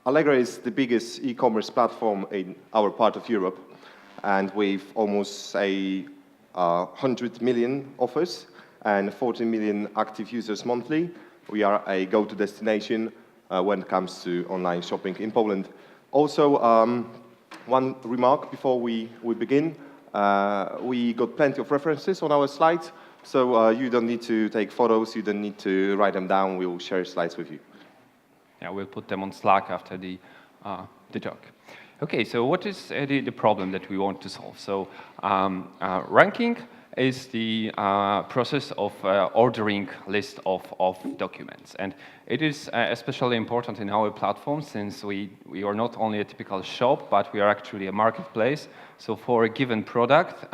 Allegro is the biggest e-commerce platform in our part of Europe, and with almost 100 million offers and 40 million active users monthly, we are a go-to destination when it comes to online shopping in Poland. Also, one remark before we begin. We got plenty of references on our slides, so you don't need to take photos, you don't need to write them down. We will share slides with you. Yeah, we'll put them on Slack after the talk. Okay, so what is the problem that we want to solve? So ranking is the process of ordering list of documents. And it is especially important in our platform since we are not only a typical shop, but we are actually a marketplace. So for a given product,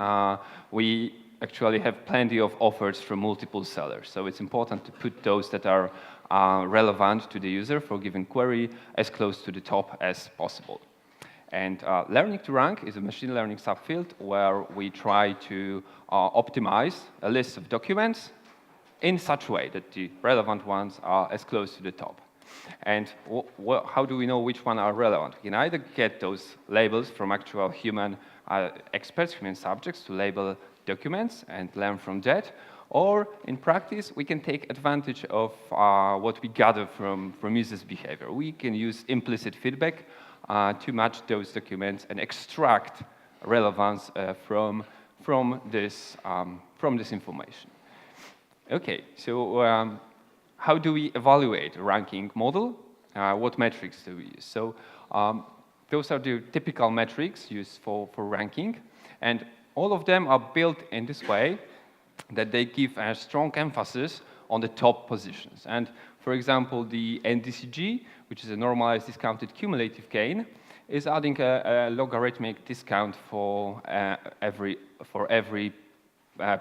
we actually have plenty of offers from multiple sellers. So it's important to put those that are relevant to the user for a given query as close to the top as possible. And learning to rank is a machine learning subfield where we try to optimize a list of documents in such a way that the relevant ones are as close to the top. And how do we know which ones are relevant? We can either get those labels from actual human experts, human subjects, to label documents and learn from that, or in practice, we can take advantage of what we gather from users' behavior. We can use implicit feedback to match those documents and extract relevance from this information. Okay, so how do we evaluate a ranking model? What metrics do we use? So those are the typical metrics used for ranking, and all of them are built in this way that they give a strong emphasis on the top positions. And for example, the NDCG, which is a normalized discounted cumulative gain, is adding a logarithmic discount for every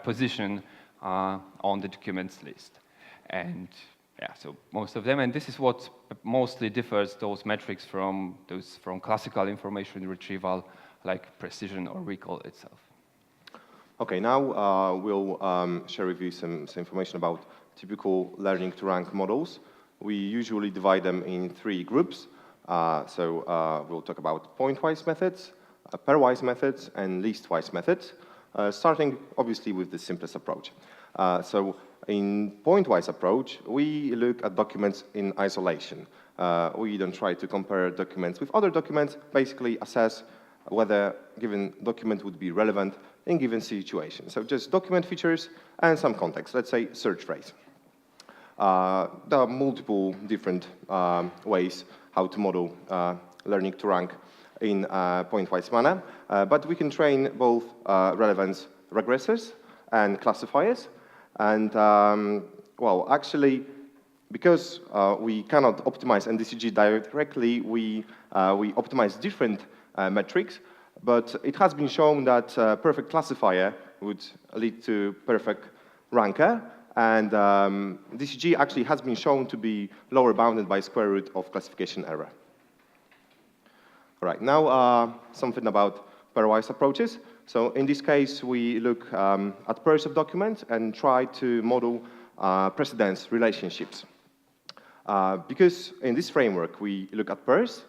position on the documents list. And yeah, so most of them, and this is what mostly differs those metrics from classical information retrieval, like precision or recall itself. Okay, now we'll share with you some information about typical learning to rank models. We usually divide them in 3 groups. We'll talk about Pointwise methods, Pairwise methods, and Listwise methods, starting obviously with the simplest approach. So in Pointwise approach, we look at documents in isolation. We don't try to compare documents with other documents, basically assess whether a given document would be relevant in given situation. So just document features and some context, let's say search phrase. There are multiple different ways how to model learning to rank in Pointwise manner, but we can train both relevance regressors and classifiers. And well, actually, because we cannot optimize NDCG directly, we optimize different metrics, but it has been shown that perfect classifier would lead to perfect ranker, and DCG actually has been shown to be lower bounded by square root of classification error. All right, now something about pairwise approaches. So in this case, we look at pairs of documents and try to model precedence relationships. Because in this framework, we look at pairs,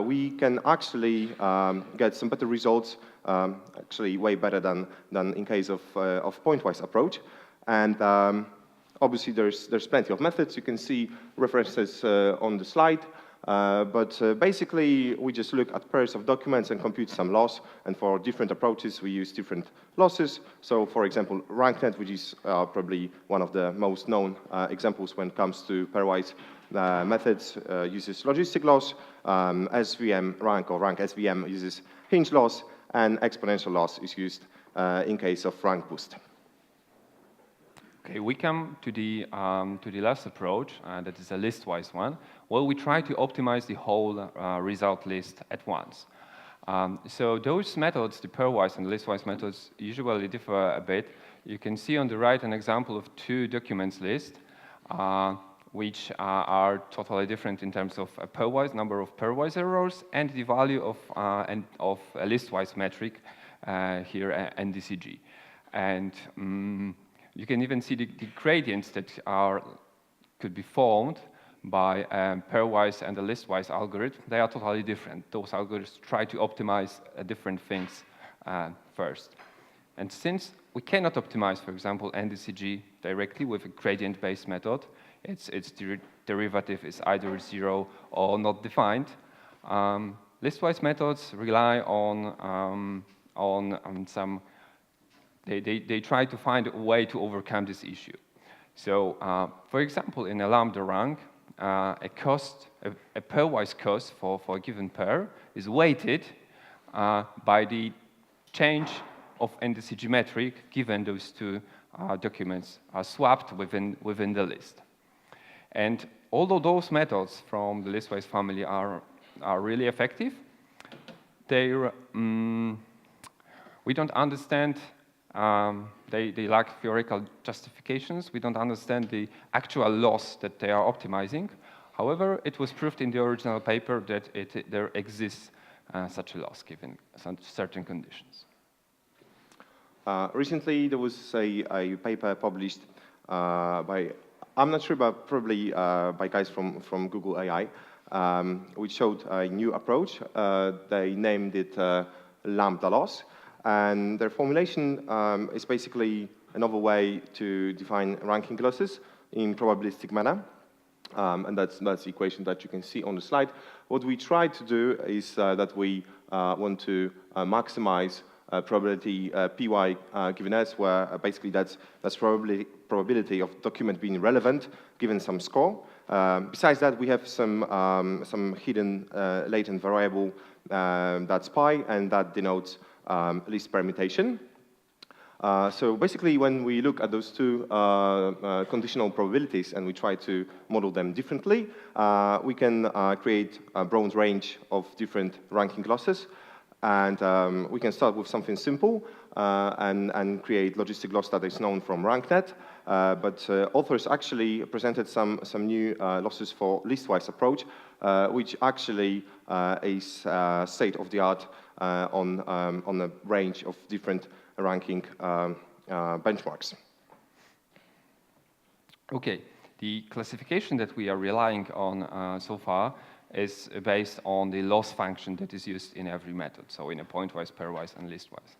we can actually get some better results, actually way better than in case of Pointwise approach. And obviously, there's plenty of methods. You can see references on the slide. But basically, we just look at pairs of documents and compute some loss. And for different approaches, we use different losses. So for example, RankNet, which is probably one of the most known examples when it comes to pairwise methods, uses logistic loss. SVM rank or rank SVM uses hinge loss, and exponential loss is used in case of rank boost. Okay, we come to the last approach, that is a listwise one. Well, we try to optimize the whole result list at once. So those methods, the pairwise and listwise methods, usually differ a bit. You can see on the right an example of 2 documents list, which are totally different in terms of a pairwise number of pairwise errors and the value of a listwise metric here, NDCG. And you can even see the gradients that could be formed by Pairwise and the Listwise algorithm, they are totally different. Those algorithms try to optimize different things first. And since we cannot optimize, for example, NDCG directly with a gradient-based method, its derivative is either 0 or not defined, Listwise methods rely on some, they try to find a way to overcome this issue. So, for example, in a Lambda rank, a pairwise cost for a given pair is weighted by the change of NDCG metric given those two documents are swapped within the list. And although those methods from the Listwise family are really effective, we don't understand, they lack theoretical justifications. We don't understand the actual loss that they are optimizing. However, it was proved in the original paper that there exists such a loss given certain conditions. Recently, there was a paper published by, I'm not sure, but probably by guys from Google AI, which showed a new approach. They named it Lambda loss. And their formulation is basically another way to define ranking losses in probabilistic manner. And that's the equation that you can see on the slide. What we try to do is that we want to maximize probability py given s, where basically that's probability of document being relevant given some score. Besides that, we have some hidden latent variable that's pi, and that denotes list permutation. So basically, when we look at those two conditional probabilities and we try to model them differently, we can create a broad range of different ranking losses. And we can start with something simple and create logistic loss that is known from RankNet. But authors actually presented some new losses for Listwise approach, which actually is state-of-the-art on a range of different ranking benchmarks. Okay, the classification that we are relying on so far is based on the loss function that is used in every method, so in a pointwise, pairwise, and listwise.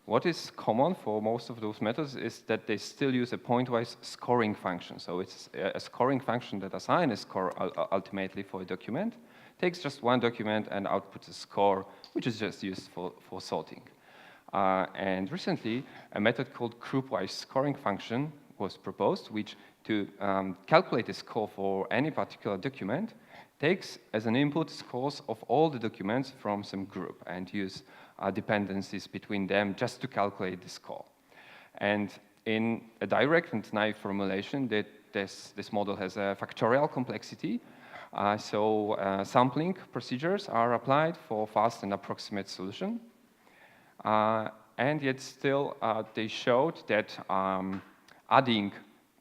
What is common for most of those methods is that they still use a pointwise scoring function. So it's a scoring function that assigns a score ultimately for a document, takes just one document and outputs a score, which is just used for sorting. And recently, a method called groupwise scoring function was proposed, which to calculate a score for any particular document takes as an input scores of all the documents from some group and use dependencies between them just to calculate the score. And in a direct and naive formulation, this model has a factorial complexity. Sampling procedures are applied for fast and approximate solution. And yet still, they showed that adding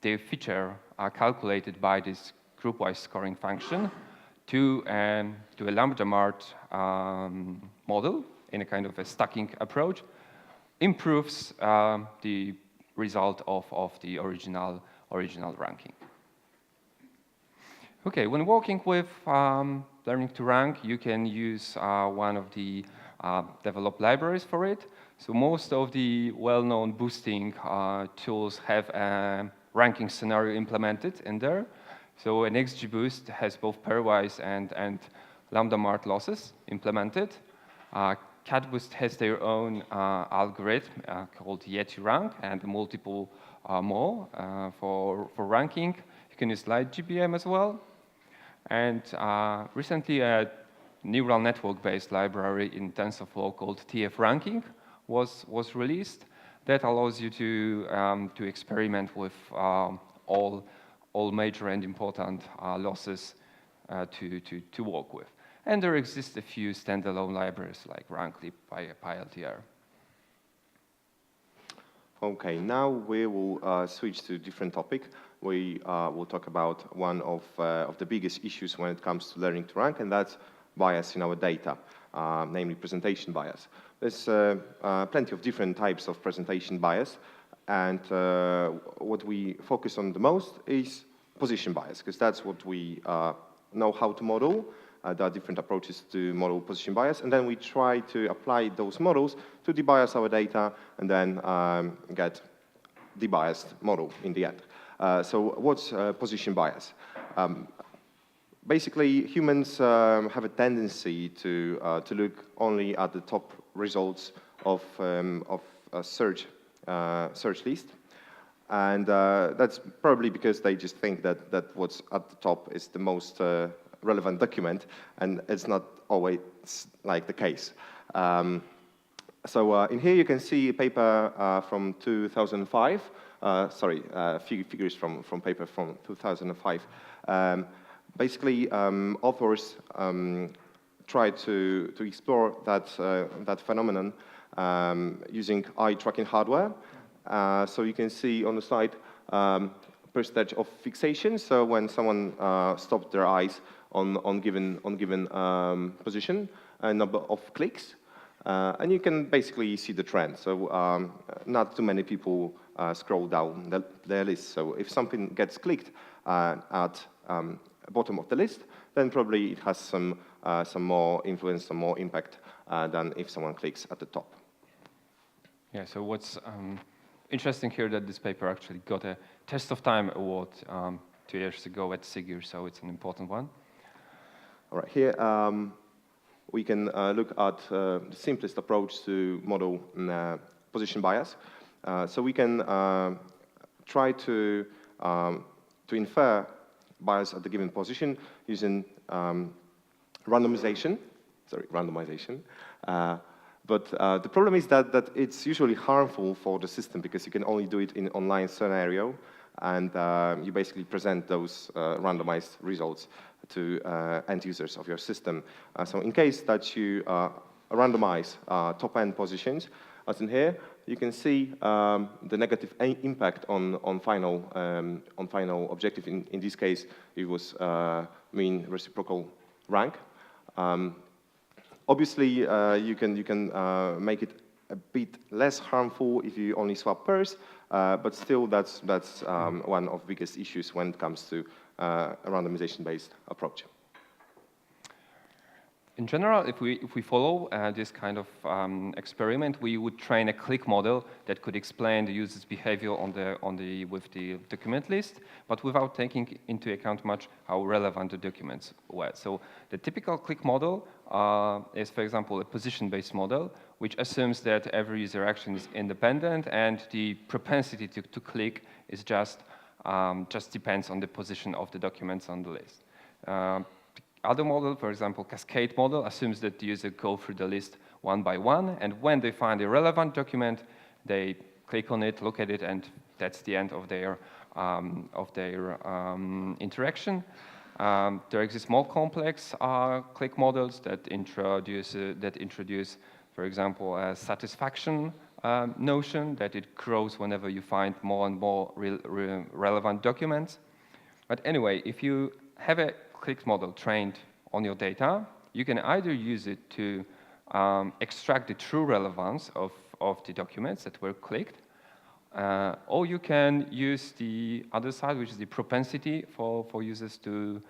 the feature calculated by this groupwise scoring function to a Lambda mart model in a kind of a stacking approach improves the result of the original ranking. Okay, when working with learning to rank, you can use one of the developed libraries for it. So most of the well-known boosting tools have a ranking scenario implemented in there. So an XGBoost has both pairwise and Lambda mart losses implemented. CatBoost has their own algorithm called Yeti rank and multiple more for ranking. You can use LightGBM as well. And recently, a neural network-based library in TensorFlow called TF ranking was released. That allows you to experiment with all major and important losses to work with. And there exist a few standalone libraries like RankLib by PyLTR. Okay, now we will switch to a different topic. We will talk about one of the biggest issues when it comes to learning to rank, and that's bias in our data, namely presentation bias. There's plenty of different types of presentation bias, and what we focus on the most is position bias, because that's what we know how to model. There are different approaches to model position bias, and then we try to apply those models to debias our data, and then get debiased model in the end. So what's position bias? Basically, humans have a tendency to look only at the top results of a search list. And that's probably because they just think that what's at the top is the most relevant document, and it's not always like the case. So in here you can see a paper from 2005. Sorry, a few figures from paper from 2005. Basically, authors tried to explore that phenomenon using eye tracking hardware. So you can see on the slide percentage of fixation. So when someone stopped their eyes on given position, a number of clicks, and you can basically see the trend. So not too many people scroll down their list. So if something gets clicked at bottom of the list, then probably it has some more influence, some more impact than if someone clicks at the top. Yeah. So what's interesting here that this paper actually got a Test of Time award 2 years ago at SIGIR, so it's an important one. All right, here we can look at the simplest approach to model position bias. So we can try to infer bias at the given position using randomization. But the problem is that it's usually harmful for the system because you can only do it in an online scenario, and you basically present those randomized results to end users of your system. So in case that you randomize top-end positions, as in here, you can see the negative impact on final objective. In this case, it was mean reciprocal rank. Obviously, you can make it a bit less harmful if you only swap pairs, but still that's one of the biggest issues when it comes to a randomization-based approach. In general, if we follow this kind of experiment, we would train a click model that could explain the user's behavior with the document list, but without taking into account much how relevant the documents were. So the typical click model is, for example, a position-based model, which assumes that every user action is independent and the propensity to click is just depends on the position of the documents on the list. Other model, for example, cascade model, assumes that the user go through the list one by one, and when they find a relevant document, they click on it, look at it, and that's the end of their interaction. There exist more complex click models that introduce, for example, a satisfaction notion that it grows whenever you find more and more relevant documents. But anyway, if you have a click model trained on your data, you can either use it to extract the true relevance of the documents that were clicked, or you can use the other side, which is the propensity for users to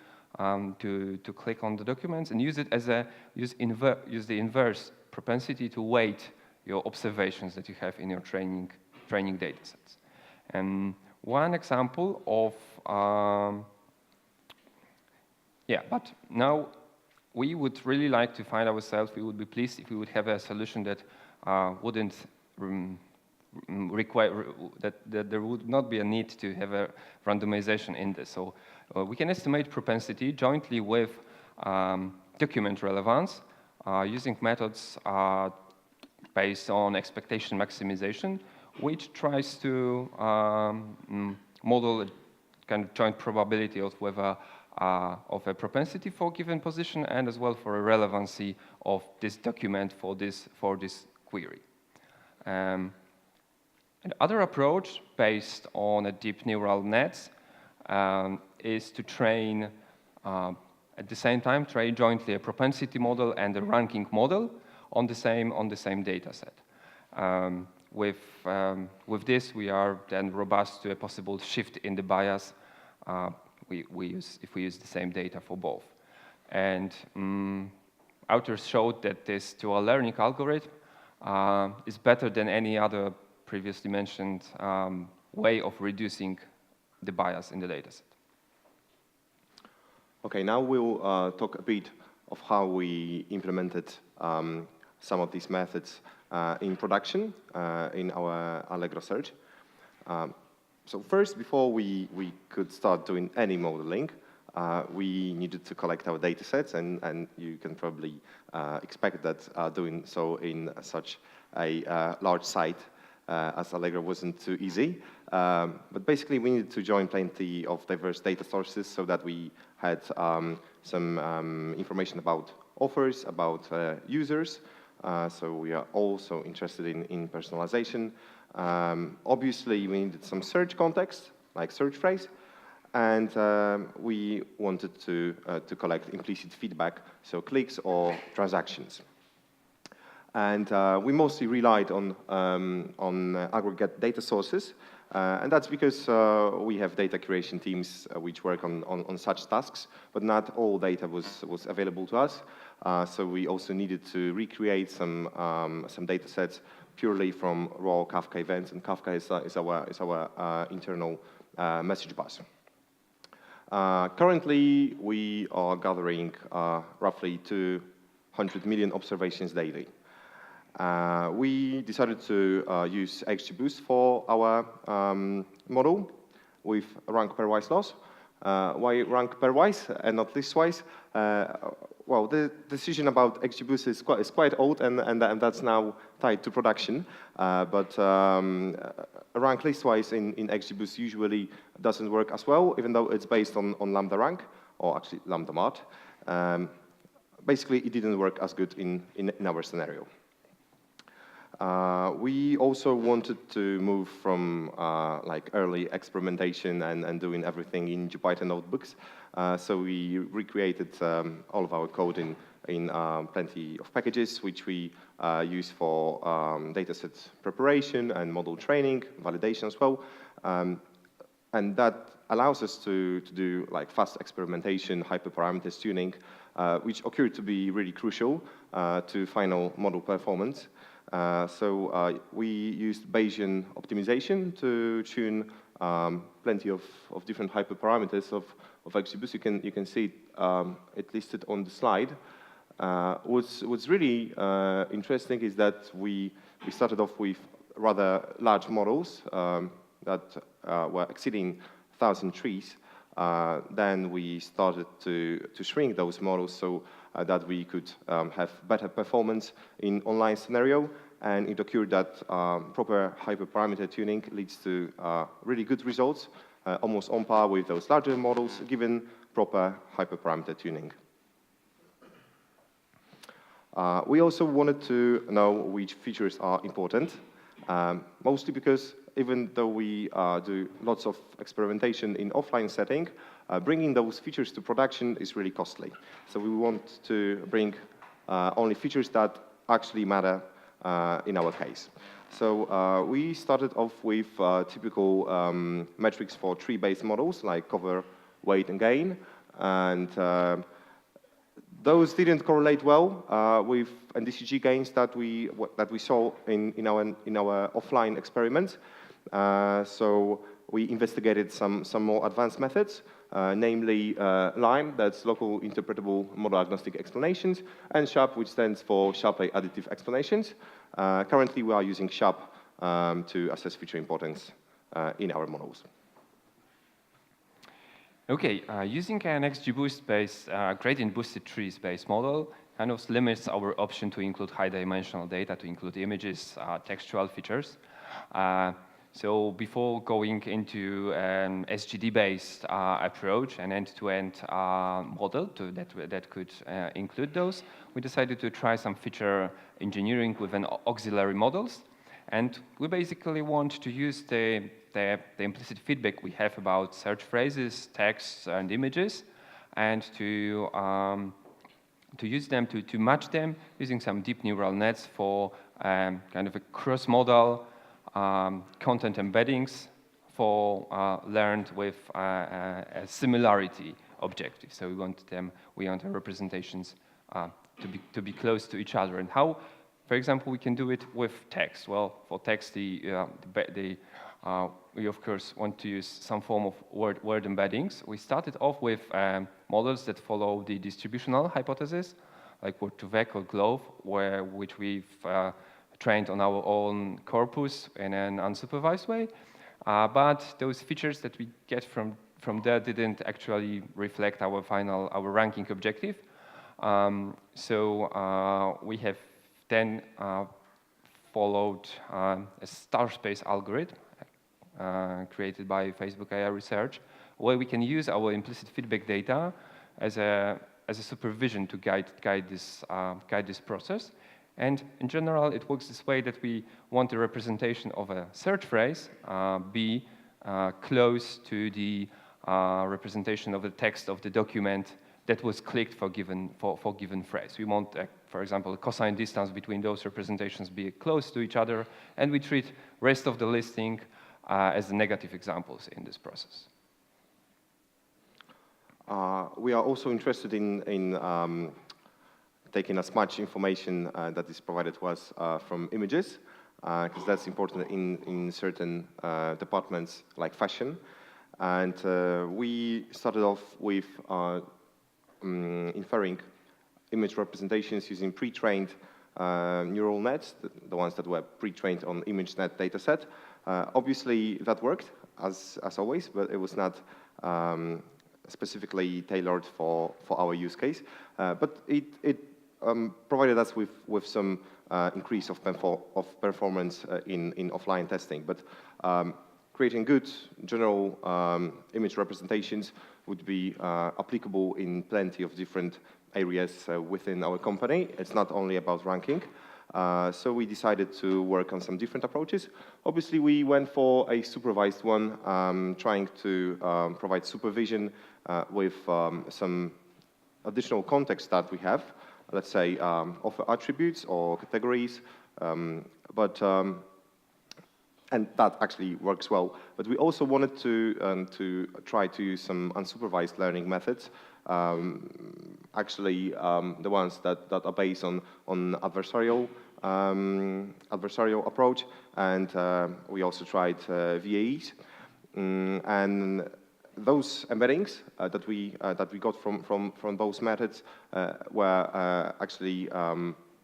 click on the documents, and use it as use the inverse propensity to weight your observations that you have in your training data sets. And one example of but now we would really like to find ourselves, we would be pleased if we would have a solution that wouldn't require, that there would not be a need to have a randomization in this. So we can estimate propensity jointly with document relevance using methods based on expectation maximization, which tries to model a kind of joint probability of whether of a propensity for a given position and as well for a relevancy of this document for this query. Another approach based on a deep neural nets is to train at the same time jointly a propensity model and a ranking model on the same data set. With this, we are then robust to a possible shift in the bias if we use the same data for both. And authors showed that this dual learning algorithm is better than any other previously mentioned way of reducing the bias in the dataset. Okay, now we'll talk a bit of how we implemented some of these methods in production in our Allegro search. So first, before we could start doing any modeling, we needed to collect our data sets, and you can probably expect that doing so in such a large site as Allegro wasn't too easy. But basically, we needed to join plenty of diverse data sources so that we had some information about offers, about users. So we are also interested in personalization. Obviously, we needed some search context, like search phrase. And we wanted to collect implicit feedback, so clicks or transactions. And we mostly relied on aggregate data sources. And that's because we have data curation teams which work on such tasks, but not all data was available to us. So we also needed to recreate some data sets purely from raw Kafka events, and Kafka is our internal message bus. Currently, we are gathering roughly 200 million observations daily. We decided to use XGBoost for our model with rank pairwise loss. Why rank pairwise and not listwise? Well, the decision about XGBoost is quite old, and that's now tied to production. But rank listwise in XGBoost usually doesn't work as well, even though it's based on Lambda rank, or actually Lambda mart. Basically, it didn't work as good in our scenario. We also wanted to move from like early experimentation and doing everything in Jupyter notebooks. So we recreated all of our code in plenty of packages, which we use for dataset preparation and model training, validation as well. And that allows us to do like fast experimentation, hyperparameters tuning, which occurred to be really crucial to final model performance. So we used Bayesian optimization to tune plenty of different hyperparameters of XGBoost. You can see it listed on the slide. What's really interesting is that we started off with rather large models that were exceeding 1,000 trees. Then we started to shrink those models so that we could have better performance in online scenario, and it occurred that proper hyperparameter tuning leads to really good results, almost on par with those larger models, given proper hyperparameter tuning. We also wanted to know which features are important, mostly because even though we do lots of experimentation in offline setting, bringing those features to production is really costly. So we want to bring only features that actually matter in our case. So we started off with typical metrics for tree-based models like cover, weight, and gain. And those didn't correlate well with NDCG gains that we saw in our offline experiments. So we investigated some more advanced methods, namely LIME, that's local interpretable model agnostic explanations, and SHAP, which stands for Sharpe additive explanations. Currently, we are using SHAP to assess feature importance in our models. Okay, using an XGBoost-based gradient-boosted trees-based model kind of limits our option to include high-dimensional data, to include images, textual features. So before going into an SGD-based approach, an end-to-end model that could include those, we decided to try some feature engineering with an auxiliary models. And we basically want to use the implicit feedback we have about search phrases, texts, and images, and to use them to match them using some deep neural nets for kind of a cross-modal content embeddings for learned with a similarity objective. So we want our representations to be close to each other. And how, for example, we can do it with text? Well, for text, we of course want to use some form of word embeddings. We started off with models that follow the distributional hypothesis, like word2vec or GLOVE, which we've trained on our own corpus in an unsupervised way. But those features that we get from there didn't actually reflect our ranking objective. So we have then followed a star space algorithm created by Facebook AI Research, where we can use our implicit feedback data as a supervision to guide this process. And in general, it works this way that we want the representation of a search phrase be close to the representation of the text of the document that was clicked for given phrase. We want, for example, a cosine distance between those representations be close to each other, and we treat rest of the listing as the negative examples in this process. We are also interested in taking as much information that is provided to us from images, because that's important in certain departments like fashion. And we started off with inferring image representations using pre-trained neural nets, the ones that were pre-trained on ImageNet dataset. Obviously, that worked, as always, but it was not specifically tailored for our use case. But it provided us with some increase of performance in offline testing. But creating good general image representations would be applicable in plenty of different areas within our company. It's not only about ranking. So we decided to work on some different approaches. Obviously, we went for a supervised one, trying to provide supervision with some additional context that we have, let's say offer attributes or categories, and that actually works well. But we also wanted to try to use some unsupervised learning methods, actually the ones that are based on adversarial approach, and we also tried VAEs. And those embeddings that we got from those methods were actually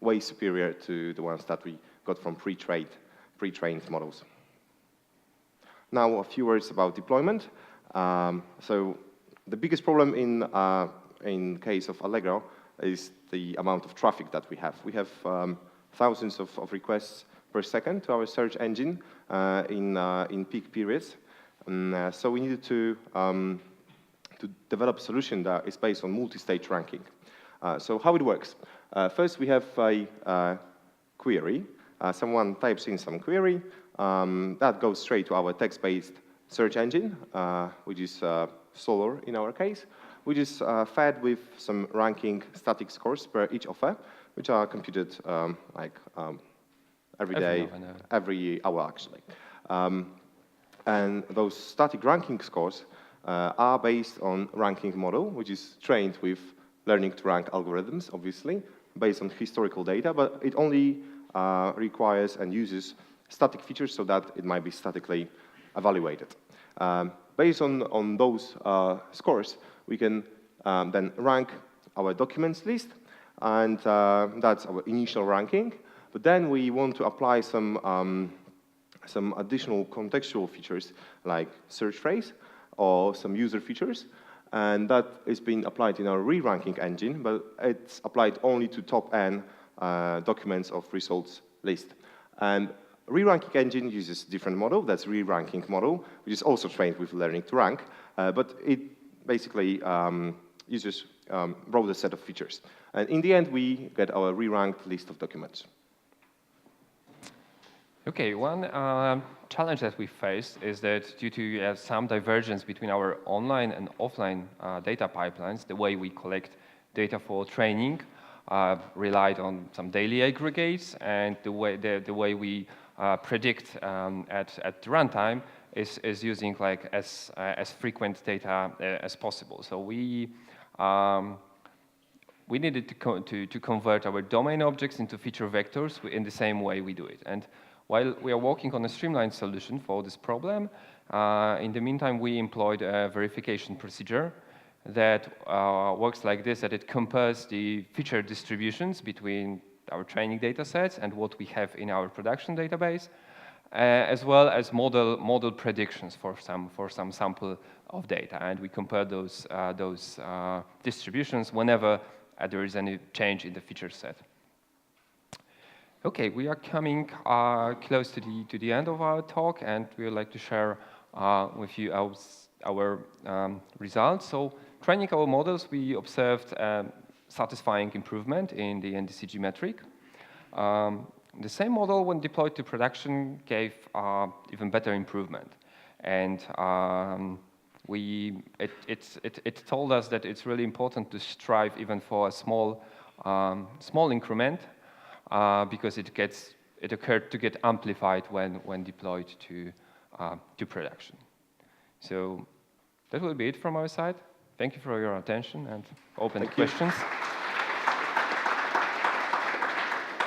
way superior to the ones that we got from pre-trained models. Now a few words about deployment. So the biggest problem in case of Allegro is the amount of traffic that we have. We have thousands of requests per second to our search engine in peak periods. So we needed to develop a solution that is based on multi-stage ranking. So how it works? First, we have a query. Someone types in some query. That goes straight to our text-based search engine, which is Solar in our case, which is fed with some ranking static scores per each offer, which are computed every day, every hour actually. And those static ranking scores are based on ranking model, which is trained with learning to rank algorithms, obviously, based on historical data, but it only requires and uses static features so that it might be statically evaluated. Based on those scores, we can then rank our documents list, and that's our initial ranking. But then we want to apply some additional contextual features like search phrase or some user features, and that is being applied in our re-ranking engine, but it's applied only to top N documents of results list. And re-ranking engine uses different model, that's re-ranking model, which is also trained with learning to rank, but it basically uses broader set of features. And in the end, we get our re-ranked list of documents. Okay, one challenge that we faced is that due to some divergence between our online and offline data pipelines, the way we collect data for training relied on some daily aggregates, and the way we predict at runtime is using like as frequent data as possible. So we needed to convert our domain objects into feature vectors in the same way we do it. And while we are working on a streamlined solution for this problem, in the meantime, we employed a verification procedure that works like this, that it compares the feature distributions between our training data sets and what we have in our production database, as well as model predictions for some sample of data. And we compare those distributions whenever there is any change in the feature set. Okay, we are coming close to the end of our talk, and we would like to share with you our results. So, training our models, we observed satisfying improvement in the NDCG metric. The same model, when deployed to production, gave even better improvement. And it told us that it's really important to strive even for a small increment, because it occurred to get amplified when deployed to production. So that will be it from our side. Thank you for your attention and open questions.